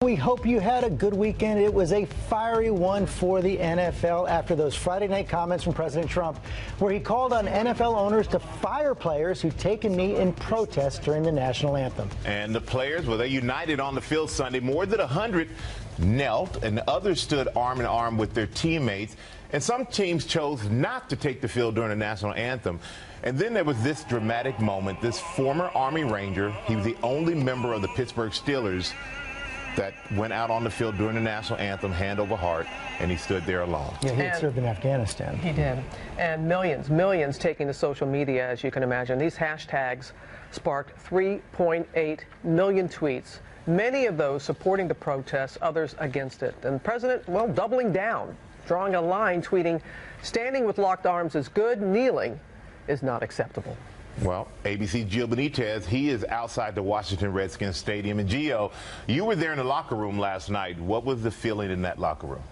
We hope you had a good weekend. It was a fiery one for the NFL after those Friday night comments from President Trump, where he called on NFL owners to fire players who take a knee in protest during the national anthem. And the players, well, they united on the field Sunday. More than 100 knelt, and others stood arm in arm with their teammates. And some teams chose not to take the field during the national anthem. And then there was this dramatic moment. This former Army Ranger, he was the only member of the Pittsburgh Steelers that went out on the field during the national anthem, hand over heart, and he stood there alone. Yeah, he had served in Afghanistan. He did. And millions taking to social media, as you can imagine. These hashtags sparked 3.8 million tweets, many of those supporting the protests, others against it. And the president, well, doubling down, drawing a line, tweeting, "Standing with locked arms is good, kneeling is not acceptable." Well, ABC's Gio Benitez, he is outside the Washington Redskins stadium. And Gio, you were there in the locker room last night. What was the feeling in that locker room?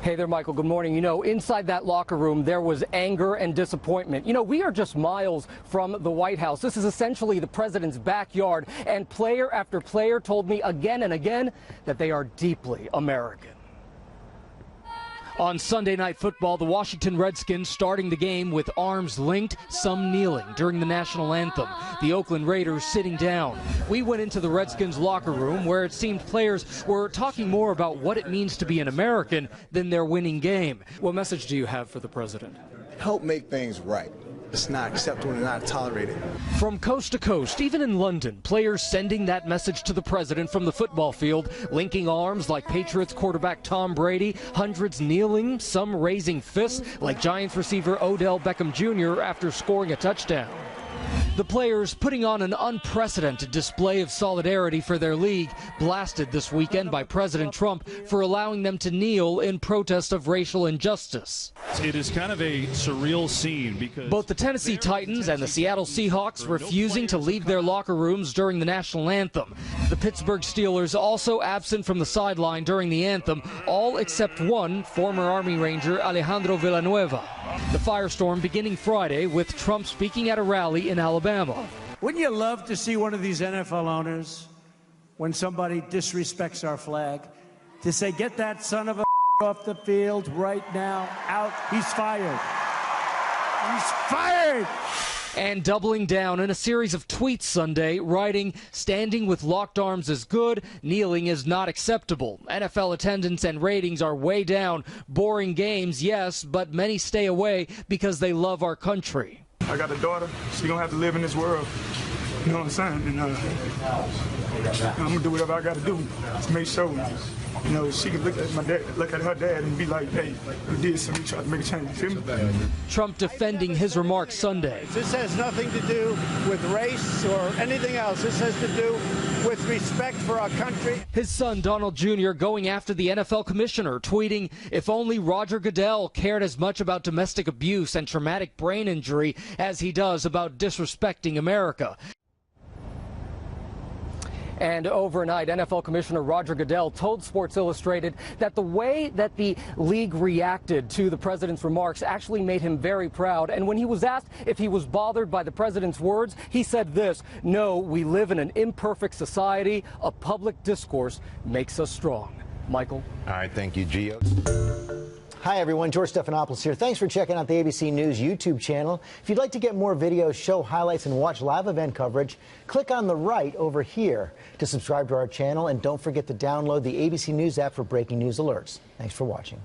Hey there, Michael. Good morning. You know, inside that locker room, there was anger and disappointment. You know, we are just miles from the White House. This is essentially the president's backyard. And player after player told me again and again that they are deeply American. On Sunday Night Football, the Washington Redskins starting the game with arms linked, some kneeling during the national anthem. The Oakland Raiders sitting down. We went into the Redskins locker room where it seemed players were talking more about what it means to be an American than their winning game. What message do you have for the president? Help make things right. It's not acceptable and not tolerated. From coast to coast, even in London, players sending that message to the president from the football field, linking arms like Patriots quarterback Tom Brady, hundreds kneeling, some raising fists like Giants receiver Odell Beckham Jr. after scoring a touchdown. The players putting on an unprecedented display of solidarity for their league, blasted this weekend by President Trump for allowing them to kneel in protest of racial injustice. It is kind of a surreal scene because both the Tennessee Titans and the Seattle Seahawks refusing to leave their locker rooms during the national anthem. The Pittsburgh Steelers also absent from the sideline during the anthem, all except one, former Army Ranger Alejandro Villanueva. The firestorm beginning Friday with Trump speaking at a rally in Alabama. Wouldn't you love to see one of these NFL owners, when somebody disrespects our flag, to say, "Get that son of a off the field right now, out, he's fired. He's fired!" And doubling down in a series of tweets Sunday, writing, "Standing with locked arms is good, kneeling is not acceptable. NFL attendance and ratings are way down. Boring games, yes, but many stay away because they love our country." I got a daughter. She gonna have to live in this world. You know what I'm saying? And I'm gonna do whatever I gotta do to make sure, you know, she can look at my dad, look at her dad, and be like, "Hey, you did something. You tried to make a change." You feel me? Trump defending his remarks Sunday. This has nothing to do with race or anything else. This has to do with respect for our country. His son Donald Jr. going after the NFL commissioner, tweeting, "If only Roger Goodell cared as much about domestic abuse and traumatic brain injury as he does about disrespecting America." And overnight, NFL Commissioner Roger Goodell told Sports Illustrated that the way that the league reacted to the president's remarks actually made him very proud. And when he was asked if he was bothered by the president's words, he said this: "No, we live in an imperfect society. A public discourse makes us strong." Michael? All right, thank you, Gio. Hi, everyone. George Stephanopoulos here. Thanks for checking out the ABC News YouTube channel. If you'd like to get more videos, show highlights, and watch live event coverage, click on the right over here to subscribe to our channel. And don't forget to download the ABC News app for breaking news alerts. Thanks for watching.